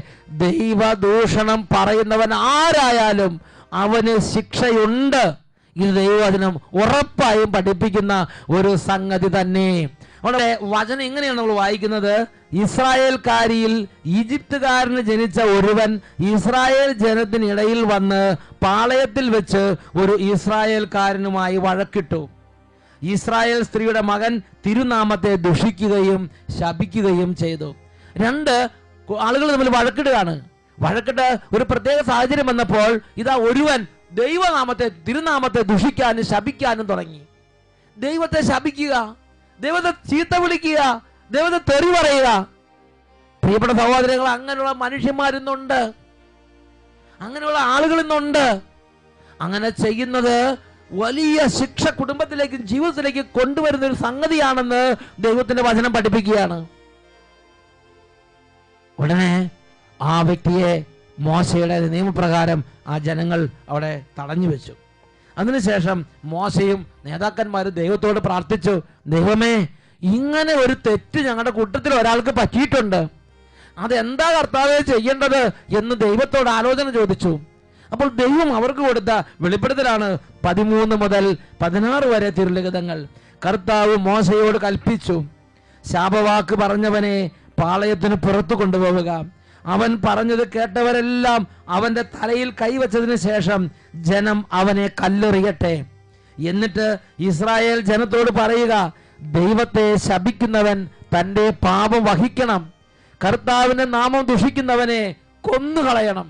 Speaker 1: ദൈവദൂഷണം പറയുന്നവൻ ആരായാലും അവന് ശിക്ഷയുണ്ട്. ഇത് ദൈവവചനം ഉറപ്പായും പഠിപ്പിക്കുന്ന ഒരു സംഗതി തന്നെ. അവിടെ വചനം ഇങ്ങനെയാണ് നമ്മൾ വായിക്കുന്നത്: ഇസ്രായേൽക്കാരിയിൽ ഈജിപ്തുകാരന് ജനിച്ച ഒരുവൻ ഇസ്രായേൽ ജനത്തിനിടയിൽ വന്ന് പാളയത്തിൽ വെച്ച് ഒരു ഇസ്രായേൽക്കാരനുമായി വഴക്കിട്ടു. ഇസ്രായേൽ സ്ത്രീയുടെ മകൻ തിരുനാമത്തെ ദുഷിക്കുകയും ശപിക്കുകയും ചെയ്തു. രണ്ട് ആളുകൾ തമ്മിൽ വഴക്കിടുകയാണ്. വഴക്കിട്ട് ഒരു പ്രത്യേക സാഹചര്യം വന്നപ്പോൾ ഇതാ ഒരുവൻ ദൈവനാമത്തെ, തിരുനാമത്തെ ദുഷിക്കാനും ശപിക്കാനും തുടങ്ങി. ദൈവത്തെ ശപിക്കുക, ദൈവത്തെ ചീത്ത വിളിക്കുക, ദൈവത്തെ തെറി പറയുക. പ്രിയപ്പെട്ട സഹോദരങ്ങൾ, അങ്ങനെയുള്ള മനുഷ്യന്മാരിന്നുണ്ട്, അങ്ങനെയുള്ള ആളുകൾ ഇന്നുണ്ട്. അങ്ങനെ ചെയ്യുന്നത് വലിയ ശിക്ഷ കുടുംബത്തിലേക്കും ജീവിതത്തിലേക്കും കൊണ്ടുവരുന്ന ഒരു സംഗതിയാണെന്ന് ദൈവത്തിന്റെ വചനം പഠിപ്പിക്കുകയാണ്. ഉടനെ ആ വ്യക്തിയെ മോശയുടെ നിയമപ്രകാരം ആ ജനങ്ങൾ അവിടെ തടഞ്ഞു വെച്ചു. അതിനുശേഷം മോശയും നേതാക്കന്മാരും ദൈവത്തോട് പ്രാർത്ഥിച്ചു, ദൈവമേ, ഇങ്ങനെ ഒരു തെറ്റ് ഞങ്ങളുടെ കൂട്ടത്തിൽ ഒരാൾക്ക് പറ്റിയിട്ടുണ്ട്, അതെന്താ കർത്താവേ ചെയ്യേണ്ടത് എന്ന് ദൈവത്തോട് ആലോചന ചോദിച്ചു. അപ്പോൾ ദൈവം അവർക്ക് കൊടുത്ത വെളിപ്പെടുത്തലാണ് 13 മുതൽ 16 വരെ തിരുലിഖിതങ്ങൾ. കർത്താവ് മോശയോട് കൽപ്പിച്ചു, ശാപവാക്ക് പറഞ്ഞവനെ പാളയത്തിന് പുറത്തു കൊണ്ടുപോവുക. അവൻ പറഞ്ഞത് കേട്ടവരെല്ലാം അവന്റെ തലയിൽ കൈവച്ചതിന് ശേഷം ജനം അവനെ കല്ലെറിയട്ടെ. എന്നിട്ട് ഇസ്രായേൽ ജനത്തോട് പറയുക, ദൈവത്തെ ശപിക്കുന്നവൻ തൻ്റെ പാപം വഹിക്കണം, കർത്താവിന്റെ നാമം ദുഷിക്കുന്നവനെ കൊന്നുകളയണം.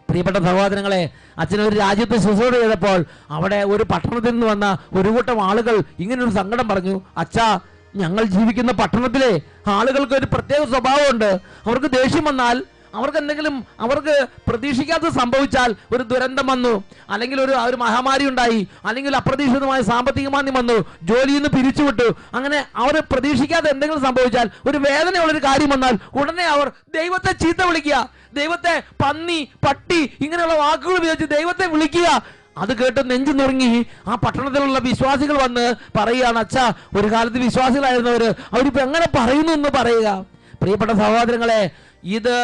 Speaker 1: പ്രിയപ്പെട്ട സഹോദരങ്ങളെ, അച്ഛനൊരു രാജ്യത്ത് ശുശ്രൂഷ ചെയ്തപ്പോൾ അവിടെ ഒരു പട്ടണത്തിൽ നിന്ന് വന്ന ഒരു കൂട്ടം ആളുകൾ ഇങ്ങനൊരു സങ്കടം പറഞ്ഞു. അച്ഛാ, ഞങ്ങൾ ജീവിക്കുന്ന പട്ടണത്തിലെ ആളുകൾക്ക് ഒരു പ്രത്യേക സ്വഭാവമുണ്ട്. അവർക്ക് ദേഷ്യം വന്നാൽ, അവർക്ക് പ്രതീക്ഷിക്കാത്ത സംഭവിച്ചാൽ, ഒരു ദുരന്തം വന്നു, അല്ലെങ്കിൽ ഒരു മഹാമാരി ഉണ്ടായി, അല്ലെങ്കിൽ അപ്രതീക്ഷിതമായ സാമ്പത്തിക മാന്ദ്യം വന്നു, ജോലിയിൽ നിന്ന് പിരിച്ചുവിട്ടു, അങ്ങനെ അവർ പ്രതീക്ഷിക്കാതെ എന്തെങ്കിലും സംഭവിച്ചാൽ, ഒരു വേദനയുള്ളൊരു കാര്യം വന്നാൽ ഉടനെ അവർ ദൈവത്തെ ചീത്ത വിളിക്കുക, ദൈവത്തെ പന്നി, പട്ടി, ഇങ്ങനെയുള്ള വാക്കുകൾ ഉപയോഗിച്ച് ദൈവത്തെ വിളിക്കുക. അത് കേട്ട് നെഞ്ചു നുറുങ്ങി ആ പട്ടണത്തിലുള്ള വിശ്വാസികൾ വന്ന് പറയുകയാണ്, അച്ഛാ, ഒരു കാലത്ത് വിശ്വാസികളായിരുന്നവര് അവരിപ്പോ എങ്ങനെ പറയുന്നു എന്ന് പറയുക. പ്രിയപ്പെട്ട സഹോദരങ്ങളെ, ഇത്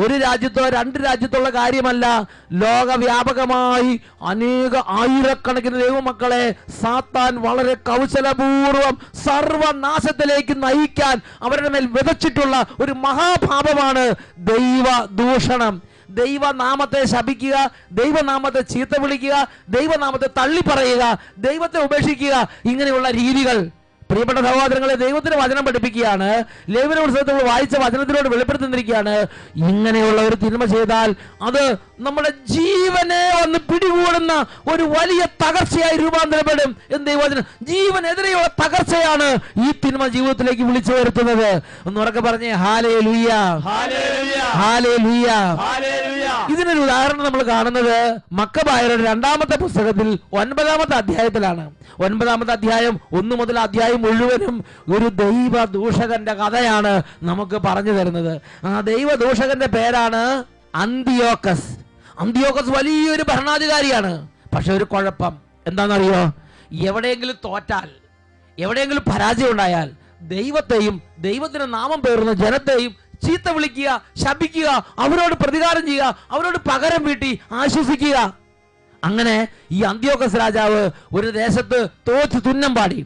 Speaker 1: ഒരു രാജ്യത്തോ 2 രാജ്യത്തുള്ള കാര്യമല്ല. ലോകവ്യാപകമായി ആയിരക്കണക്കിന് ദൈവമക്കളെ സാത്താൻ വളരെ കൗശലപൂർവം സർവനാശത്തിലേക്ക് നയിക്കാൻ അവരുടെ മേൽ വിതച്ചിട്ടുള്ള ഒരു മഹാപാപമാണ് ദൈവ ദൂഷണം. ദൈവനാമത്തെ ശപിക്കുക, ദൈവനാമത്തെ ചീത്ത വിളിക്കുക, ദൈവനാമത്തെ തള്ളി പറയുക, ദൈവത്തെ ഉപേക്ഷിക്കുക, ഇങ്ങനെയുള്ള രീതികൾ. പ്രിയപ്പെട്ട സഹോദരങ്ങളെ, ദൈവത്തിന്റെ വചനം പഠിപ്പിക്കുകയാണ്. ലേവ്യരുടെ പുസ്തകത്തിൽ വായിച്ച വചനത്തിനോട് വെളിപ്പെടുത്തിയിരിക്കുകയാണ്, ഇങ്ങനെയുള്ള ഒരു തിന്മ ചെയ്താൽ അത് നമ്മുടെ ജീവനെ വന്ന് പിടികൂടുന്ന ഒരു വലിയ തകർച്ചയായി രൂപാന്തരപ്പെടും. എന്ത് വചനം? ജീവനെതിരെയുള്ള തകർച്ചയാണ് ഈ തിന്മ ജീവിതത്തിലേക്ക് വിളിച്ചു വരുത്തുന്നത്. ഒന്ന് ഉറക്കെ പറഞ്ഞേ, ഹല്ലേലൂയ, ഹല്ലേലൂയ. ഇതിനൊരു ഉദാഹരണം നമ്മൾ കാണുന്നത് മക്കബായരുടെ 2-ാമത്തെ പുസ്തകത്തിൽ 9-ാമത്തെ അധ്യായത്തിലാണ്. 9-ാമത്തെ അധ്യായം 1 മുതൽ അധ്യായം മുഴുവനും ഒരു ദൈവദൂഷകന്റെ കഥയാണ് നമുക്ക് പറഞ്ഞു തരുന്നത്. ആ ദൈവദൂഷകന്റെ പേരാണ് അന്തിയോക്കസ്. അന്തിയോക്കസ് വലിയൊരു ഭരണാധികാരിയാണ്. പക്ഷെ ഒരു കുഴപ്പം എന്താണെന്നറിയോ? എവിടെയെങ്കിലും തോറ്റാൽ, എവിടെയെങ്കിലും പരാജയം ഉണ്ടായാൽ ദൈവത്തെയും ദൈവത്തിന്റെ നാമം പേറുന്ന ജനത്തെയും ചീത്ത വിളിക്കുക, ശപിക്കുക, അവരോട് പ്രതികാരം ചെയ്യുക, അവരോട് പകരം വീട്ടി ആശ്വസിക്കുക. അങ്ങനെ ഈ അന്തിയോക്കസ് രാജാവ് ഒരു ദേശത്ത് തോറ്റ് തുന്നം പാടി.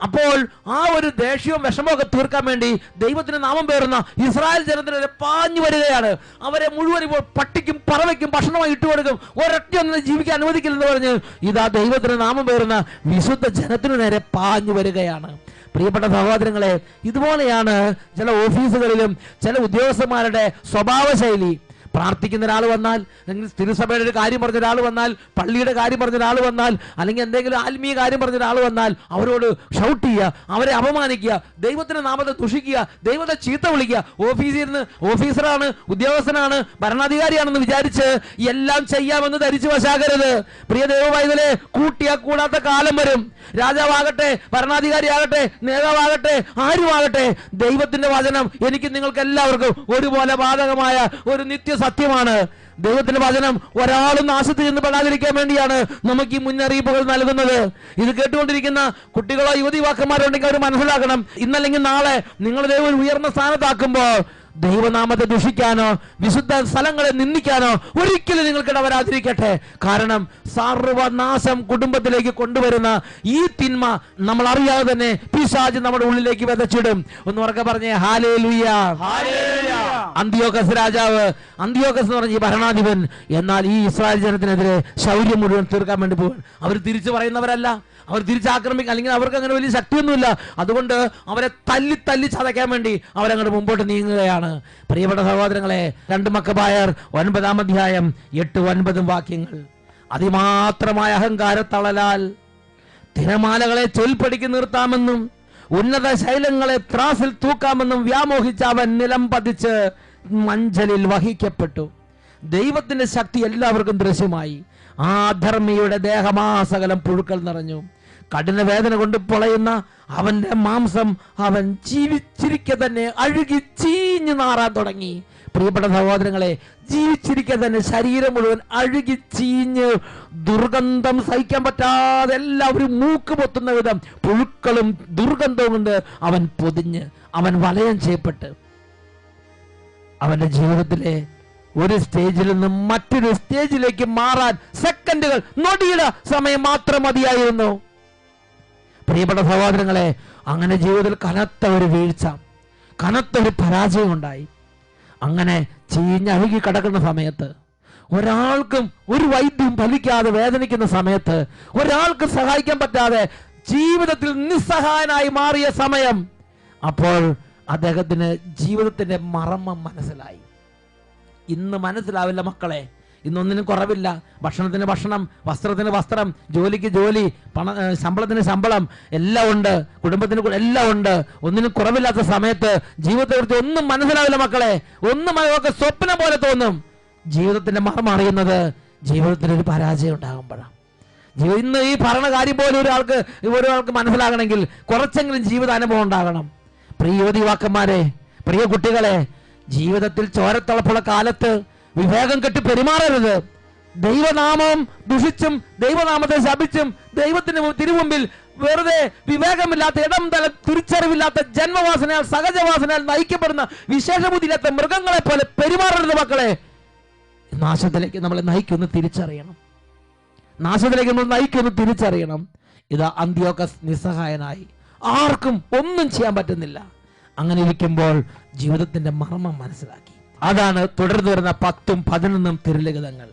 Speaker 1: അപ്പോൾ ആ ഒരു ദേഷ്യവും വിഷമമൊക്കെ തീർക്കാൻ വേണ്ടി ദൈവത്തിന് നാമം പേറുന്ന ഇസ്രായേൽ ജനത്തിനെതിരെ പാഞ്ഞു വരികയാണ്. അവരെ മുഴുവൻ ഇപ്പോൾ പട്ടിക്കും പറവയ്ക്കും ഭക്ഷണമായി ഇട്ടുകൊടുക്കും, ഒരൊറ്റ ഒന്നും ജീവിക്കാൻ അനുവദിക്കില്ലെന്ന് പറഞ്ഞ് ഇതാ ദൈവത്തിന് നാമം പേറുന്ന വിശുദ്ധ ജനത്തിനു നേരെ പാഞ്ഞു വരികയാണ്. പ്രിയപ്പെട്ട സഹോദരങ്ങളെ, ഇതുപോലെയാണ് ചില ഓഫീസുകളിലും ചില ഉദ്യോഗസ്ഥന്മാരുടെ സ്വഭാവ ശൈലി. പ്രാർത്ഥിക്കുന്ന ഒരാൾ വന്നാൽ, അല്ലെങ്കിൽ തിരുസഭയുടെ ഒരു കാര്യം പറഞ്ഞ ഒരാൾ വന്നാൽ, പള്ളിയുടെ കാര്യം പറഞ്ഞ ഒരാൾ വന്നാൽ, അല്ലെങ്കിൽ എന്തെങ്കിലും ആത്മീയ കാര്യം പറഞ്ഞ ഒരാൾ വന്നാൽ അവരോട് ഷൗട്ട് ചെയ്യുക, അവരെ അപമാനിക്കുക, ദൈവത്തിന്റെ നാമത്തെ ദുഷിക്കുക, ദൈവത്തെ ചീത്ത വിളിക്കുക. ഓഫീസിൽ നിന്ന് ഓഫീസറാണ്, ഉദ്യോഗസ്ഥനാണ്, ഭരണാധികാരിയാണെന്ന് വിചാരിച്ച് എല്ലാം ചെയ്യാമെന്ന് ധരിച്ചു വശാകരുത്. പ്രിയ ദൈവവായുവിലെ, കൂട്ടിയാ കൂടാത്ത കാലം വരും. രാജാവാകട്ടെ, ഭരണാധികാരിയാകട്ടെ, നേതാവാകട്ടെ, ആരുമാകട്ടെ, ദൈവത്തിന്റെ വചനം എനിക്ക് നിങ്ങൾക്ക് എല്ലാവർക്കും ഒരുപോലെ ബാധകമായ ഒരു നിത്യസത്യമാണ്. ദൈവത്തിന്റെ വചനം ഒരാളും നാശത്തിൽ നിന്ന് പെടാതിരിക്കാൻ വേണ്ടിയാണ് നമുക്ക് ഈ മുന്നറിയിപ്പുകൾ നൽകുന്നത്. ഇത് കേട്ടുകൊണ്ടിരിക്കുന്ന കുട്ടികളോ യുവതിവാക്കന്മാരോ ഉണ്ടെങ്കിൽ അവർ മനസ്സിലാക്കണം, ഇന്നല്ലെങ്കിൽ നാളെ നിങ്ങൾ ദൈവം ഉയർന്ന സ്ഥാനത്താക്കുമ്പോൾ ദൈവനാമത്തെ ദുഷിക്കാനോ വിശുദ്ധ സ്ഥലങ്ങളെ നിന്ദിക്കാനോ ഒരിക്കലും നിങ്ങൾക്ക് ഇടവരാതിരിക്കട്ടെ. കാരണം സർവനാശം കുടുംബത്തിലേക്ക് കൊണ്ടുവരുന്ന ഈ തിന്മ നമ്മൾ അറിയാതെ തന്നെ പിശാച് നമ്മുടെ ഉള്ളിലേക്ക് വിതച്ചിടും. ഒന്ന് ഉറക്കെ പറഞ്ഞേ, ഹല്ലേലൂയ. അന്തിയോക്കസ് രാജാവ്, അന്തിയോക്കസ് എന്ന് പറഞ്ഞ ഈ ഭരണാധിപൻ, എന്നാൽ ഈ ഇസ്രായേൽ ജനത്തിനെതിരെ ശൗര്യം മുഴുവൻ തീർക്കാൻ വേണ്ടി പോവാൻ. അവർ തിരിച്ചു പറയുന്നവരല്ല, അവർ തിരിച്ചാക്രമിക്കാൻ, അല്ലെങ്കിൽ അവർക്ക് അങ്ങനെ വലിയ ശക്തിയൊന്നുമില്ല. അതുകൊണ്ട് അവരെ തല്ലി തല്ലി ചതയ്ക്കാൻ വേണ്ടി അവരങ്ങോട്ട് മുമ്പോട്ട് നീങ്ങുകയാണ്. പ്രിയപ്പെട്ട സഹോദരങ്ങളെ, 2 മക്കബായർ 9-ാം അധ്യായം 8-9 വാക്യങ്ങൾ. അതിമാത്രമായ അഹങ്കാരത്തളലാൽ തിരമാലകളെ ചൊൽപ്പടിക്ക് നിർത്താമെന്നും ഉന്നത ശൈലങ്ങളെ ത്രാസിൽ തൂക്കാമെന്നും വ്യാമോഹിച്ച അവൻ നിലം പതിച്ച് മഞ്ചലിൽ വഹിക്കപ്പെട്ടു. ദൈവത്തിന്റെ ശക്തി എല്ലാവർക്കും ദൃശ്യമായി. ആ ധർമ്മിയുടെ ദേഹമാസകലം പുഴുക്കൾ നിറഞ്ഞു. കഠിന വേദന കൊണ്ട് പൊളയുന്ന അവന്റെ മാംസം അവൻ ജീവിച്ചിരിക്കെ തന്നെ അഴുകി ചീഞ്ഞു നാറാൻ തുടങ്ങി. പ്രിയപ്പെട്ട സഹോദരങ്ങളെ, ജീവിച്ചിരിക്കെ തന്നെ ശരീരം മുഴുവൻ അഴുകി ചീഞ്ഞ് ദുർഗന്ധം സഹിക്കാൻ പറ്റാതെ എല്ലാവരും മൂക്ക് പൊത്തുന്ന വിധം പുഴുക്കളും ദുർഗന്ധവും കൊണ്ട് അവൻ പൊതിഞ്ഞ്, അവൻ വലയം ചെയ്യപ്പെട്ട് അവന്റെ ജീവിതത്തിലെ ഒരു സ്റ്റേജിൽ നിന്നും മറ്റൊരു സ്റ്റേജിലേക്ക് മാറാൻ സെക്കൻഡുകൾ, നൊടിയുടെ സമയം മാത്രം മതിയായിരുന്നു. പ്രിയപ്പെട്ട സഹോദരങ്ങളെ, അങ്ങനെ ജീവിതത്തിൽ കനത്ത ഒരു വീഴ്ച, കനത്ത ഒരു പരാജയം ഉണ്ടായി. അങ്ങനെ ചീഞ്ഞഴുകി കിടക്കുന്ന സമയത്ത്, ഒരാൾക്കും ഒരു വൈദ്യം ഫലിക്കാതെ വേദനിക്കുന്ന സമയത്ത്, ഒരാൾക്ക് സഹായിക്കാൻ പറ്റാതെ ജീവിതത്തിൽ നിസ്സഹായനായി മാറിയ സമയം, അപ്പോൾ അദ്ദേഹത്തിന് ജീവിതത്തിന്റെ മർമ്മം മനസ്സിലായി. ഇന്ന് മനസ്സിലാവില്ല മക്കളെ, ഇന്നൊന്നിനും കുറവില്ല. ഭക്ഷണത്തിന് ഭക്ഷണം, വസ്ത്രത്തിന് വസ്ത്രം, ജോലിക്ക് ജോലി, ശമ്പളത്തിന് ശമ്പളം എല്ലാം ഉണ്ട്, കുടുംബത്തിന് എല്ലാം ഉണ്ട്. ഒന്നിനും കുറവില്ലാത്ത സമയത്ത് ജീവിതത്തെ കുറിച്ച് ഒന്നും മനസ്സിലാവില്ല മക്കളെ. ഒന്നും ഒക്കെ സ്വപ്നം പോലെ തോന്നും. ജീവിതത്തിന്റെ മർമ്മം അറിയുന്നത് ജീവിതത്തിൽ ഒരു പരാജയം ഉണ്ടാകുമ്പോഴാണ്. ഇന്ന് ഈ ഭരണകാര്യം പോലെ ഒരാൾക്ക് മനസ്സിലാകണമെങ്കിൽ കുറച്ചെങ്കിലും ജീവിതാനുഭവം ഉണ്ടാകണം. പ്രിയ യുവതിവാക്കന്മാരെ, പ്രിയ കുട്ടികളെ, ജീവിതത്തിൽ ചോരത്തിളപ്പുള്ള കാലത്ത് വിവേകം കെട്ടി പെരുമാറരുത്. ദൈവനാമം ദുഷിച്ചും ദൈവനാമത്തെ ശപിച്ചും ദൈവത്തിന് തിരുമുമ്പിൽ വെറുതെ വിവേകമില്ലാത്ത, ഇടം തല തിരിച്ചറിവില്ലാത്ത, ജന്മവാസനയാൽ സഹജവാസനയാൽ നയിക്കപ്പെടുന്ന വിശേഷബുദ്ധിയില്ലാത്ത മൃഗങ്ങളെ പോലെ പെരുമാറരുത് മക്കളെ. നാശത്തിലേക്ക് നമ്മളെ നയിക്കുമെന്ന് തിരിച്ചറിയണം. നാശത്തിലേക്ക് നമ്മൾ നയിക്കുമെന്ന് തിരിച്ചറിയണം. ഇതാ അന്തിയോക്കസ് നിസ്സഹായനായി, ആർക്കും ഒന്നും ചെയ്യാൻ പറ്റുന്നില്ല. അങ്ങനെ ഇരിക്കുമ്പോൾ ജീവിതത്തിന്റെ മർമ്മം മനസ്സിലാക്കി. അതാണ് തുടർന്ന് വരുന്ന 10ഉം 11ഉം തിരുലിഖിതങ്ങൾ.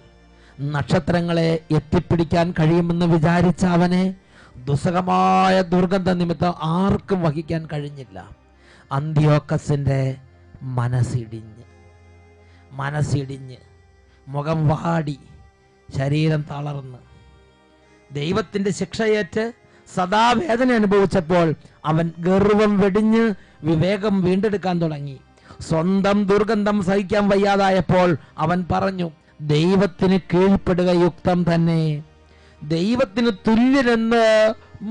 Speaker 1: നക്ഷത്രങ്ങളെ എത്തിപ്പിടിക്കാൻ കഴിയുമെന്ന് വിചാരിച്ച അവനെ ദുസ്സഹമായ ദുർഗന്ധ നിമിത്തം ആർക്കും വഹിക്കാൻ കഴിഞ്ഞില്ല. അന്ത്യോക്കസിൻ്റെ മനസ്സിടിഞ്ഞ് മുഖം വാടി ശരീരം തളർന്ന് ദൈവത്തിൻ്റെ ശിക്ഷയേറ്റ് സദാ വേദന അനുഭവിച്ചപ്പോൾ അവൻ ഗർവം വെടിഞ്ഞ് വിവേകം വീണ്ടെടുക്കാൻ തുടങ്ങി. സ്വന്തം ദുർഗന്ധം സഹിക്കാൻ വയ്യാതായപ്പോൾ അവൻ പറഞ്ഞു, ദൈവത്തിന് കീഴ്പ്പെടുക യുക്തം തന്നെ. ദൈവത്തിന് തുല്യനെന്ന്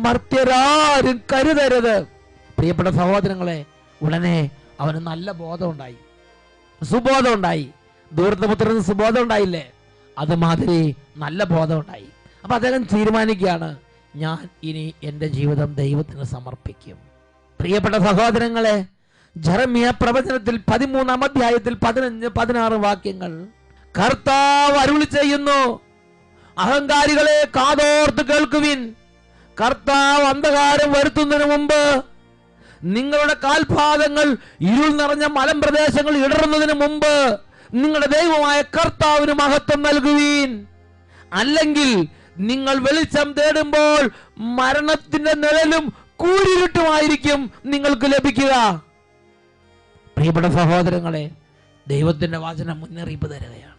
Speaker 1: മർത്യരാരും കരുതരുത്. പ്രിയപ്പെട്ട സഹോദരങ്ങളെ, ഉടനെ അവന് നല്ല ബോധമുണ്ടായി, സുബോധം ഉണ്ടായി. ദൂരത്തപുത്രന് സുബോധം ഉണ്ടായില്ലേ, അതുമാതിരി നല്ല ബോധം ഉണ്ടായി. അപ്പൊ അദ്ദേഹം തീരുമാനിക്കുകയാണ്, ഞാൻ ഇനി എൻ്റെ ജീവിതം ദൈവത്തിന് സമർപ്പിക്കും. പ്രിയപ്പെട്ട സഹോദരങ്ങളെ, ജെറമ്യ പ്രവചനത്തിൽ 13-ാം അധ്യായത്തിൽ 15-16 വാക്യങ്ങൾ കർത്താവ് അരുളി ചെയ്യുന്നു, അഹങ്കാരികളെ കാതോർത്ത് കേൾക്കുവിൻ. കർത്താവ് അന്ധകാരം വരുത്തുന്നതിന് മുമ്പ് നിങ്ങളുടെ കാൽപാദങ്ങൾ ഇരുൾ നിറഞ്ഞ മലമ്പ്രദേശങ്ങൾ ഇടറുന്നതിന് മുമ്പ് നിങ്ങളുടെ ദൈവമായ കർത്താവിന് മഹത്വം നൽകുവീൻ. അല്ലെങ്കിൽ നിങ്ങൾ വെളിച്ചം തേടുമ്പോൾ മരണത്തിന്റെ നിഴലും കൂരിരുട്ടുമായിരിക്കും നിങ്ങൾക്ക് ലഭിക്കുക. പ്രിയപ്പെട്ട സഹോദരങ്ങളെ, ദൈവത്തിന്റെ വചനം മുന്നറിയിപ്പ് തരുകയാണ്.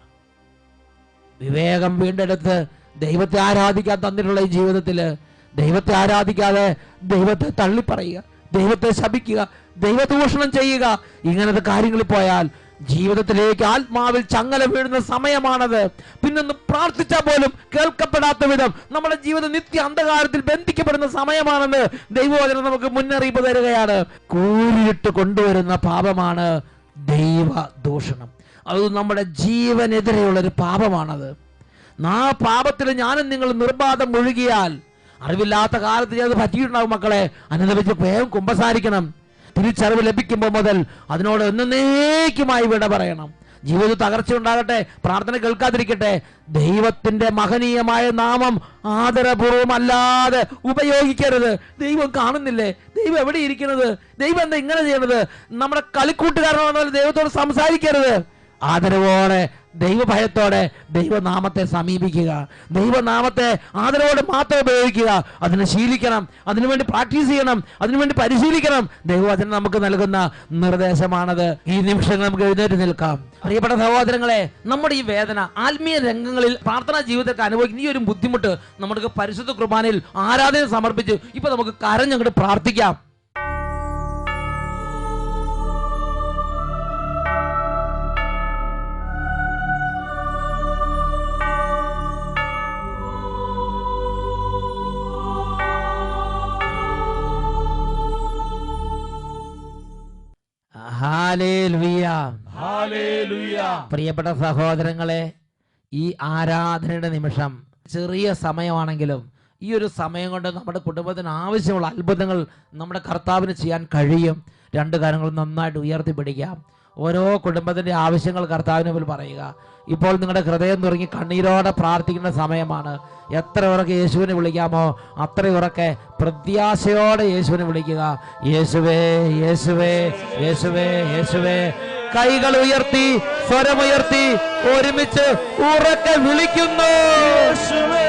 Speaker 1: വിവേകം വീണ്ടെടുത്ത് ദൈവത്തെ ആരാധിക്കാൻ തന്നിട്ടുള്ള ഈ ജീവിതത്തിൽ ദൈവത്തെ ആരാധിക്കാതെ ദൈവത്തെ തള്ളിപ്പറയുക, ദൈവത്തെ ശപിക്കുക, ദൈവദൂഷണം ചെയ്യുക, ഇങ്ങനത്തെ കാര്യങ്ങളിൽ പോയാൽ ജീവിതത്തിലേക്ക് ആത്മാവിൽ ചങ്ങല വീഴുന്ന സമയമാണത്. പിന്നൊന്ന് പ്രാർത്ഥിച്ചാൽ പോലും കേൾക്കപ്പെടാത്ത വിധം നമ്മുടെ ജീവിതം നിത്യ അന്ധകാരത്തിൽ ബന്ധിക്കപ്പെടുന്ന സമയമാണെന്ന് ദൈവവചനം നമുക്ക് മുന്നറിയിപ്പ് തരികയാണ്. കൂരിട്ട് കൊണ്ടുവരുന്ന പാപമാണ് ദൈവ ദൂഷണം. അത് നമ്മുടെ ജീവനെതിരെയുള്ളൊരു പാപമാണത്. ആ പാപത്തിൽ ഞാനും നിങ്ങൾ നിർബാധം മുഴുകിയാൽ, അറിവില്ലാത്ത കാലത്ത് അത് പറ്റിയിട്ടുണ്ടാവും മക്കളെ, അനുദപിച്ച് വേഗം കുമ്പസാരിക്കണം. തിരിച്ചറിവ് ലഭിക്കുമ്പോൾ മുതൽ അതിനോട് എന്നേക്കുമായി വിട പറയണം. ജീവിത തകർച്ച ഉണ്ടാകട്ടെ, പ്രാർത്ഥന കേൾക്കാതിരിക്കട്ടെ, ദൈവത്തിന്റെ മഹനീയമായ നാമം ആദരപൂർവം അല്ലാതെ ഉപയോഗിക്കരുത്. ദൈവം കാണുന്നില്ലേ? ദൈവം എവിടെ ഇരിക്കുന്നത്? ദൈവം എന്താ ഇങ്ങനെ ചെയ്യണത്? നമ്മുടെ കളിക്കൂട്ടുകാരനാണെന്ന് ദൈവത്തോട് സംസാരിക്കരുത്. ആദരവോടെ, ദൈവഭയത്തോടെ ദൈവനാമത്തെ സമീപിക്കുക. ദൈവനാമത്തെ ആദരവോടെ മാത്രം ഉപയോഗിക്കുക. അതിനെ ശീലിക്കണം, അതിനുവേണ്ടി പ്രാക്ടീസ് ചെയ്യണം, അതിനുവേണ്ടി പരിശീലിക്കണം. ദൈവവചനം നമുക്ക് നൽകുന്ന നിർദ്ദേശമാണത്. ഈ നിമിഷങ്ങൾ നമുക്ക് എഴുന്നേറ്റ് നിൽക്കാം. പ്രിയപ്പെട്ട സഹോദരങ്ങളെ, നമ്മുടെ ഈ വേദന ആത്മീയ രംഗങ്ങളിൽ പ്രാർത്ഥനാ ജീവിതത്തിൽ അനുഭവിക്കുന്ന ഈ ഒരു ബുദ്ധിമുട്ട് നമുക്ക് പരിശുദ്ധ കുർബാനയിൽ ആരാധന സമർപ്പിച്ച് ഇപ്പൊ നമുക്ക് കരഞ്ഞങ്ങോട്ട് പ്രാർത്ഥിക്കാം. പ്രിയപ്പെട്ട സഹോദരങ്ങളെ, ഈ ആരാധനയുടെ നിമിഷം ചെറിയ സമയമാണെങ്കിലും ഈ ഒരു സമയം കൊണ്ട് നമ്മുടെ കുടുംബത്തിന് ആവശ്യമുള്ള അത്ഭുതങ്ങൾ നമ്മുടെ കർത്താവിന് ചെയ്യാൻ കഴിയും. രണ്ട് കാര്യങ്ങൾ നന്നായിട്ട് ഉയർത്തിപ്പിടിക്കാം. ഓരോ കുടുംബത്തിൻ്റെ ആവശ്യങ്ങൾ കർത്താവിന് മുമ്പിൽ പറയുക. ഇപ്പോൾ നിങ്ങളുടെ ഹൃദയം തുറങ്ങി കണ്ണീരോടെ പ്രാർത്ഥിക്കുന്ന സമയമാണ്. എത്ര ഉറക്കെ യേശുവിനെ വിളിക്കാമോ അത്ര ഉറക്കെ പ്രത്യാശയോടെ യേശുവിനെ വിളിക്കുക. യേശുവേ, യേശുവേ, യേശുവേ, യേശുവേ. കൈകൾ ഉയർത്തി, സ്വരമുയർത്തി ഒരുമിച്ച് ഉറക്കെ വിളിക്കുന്നു. യേശുവേ,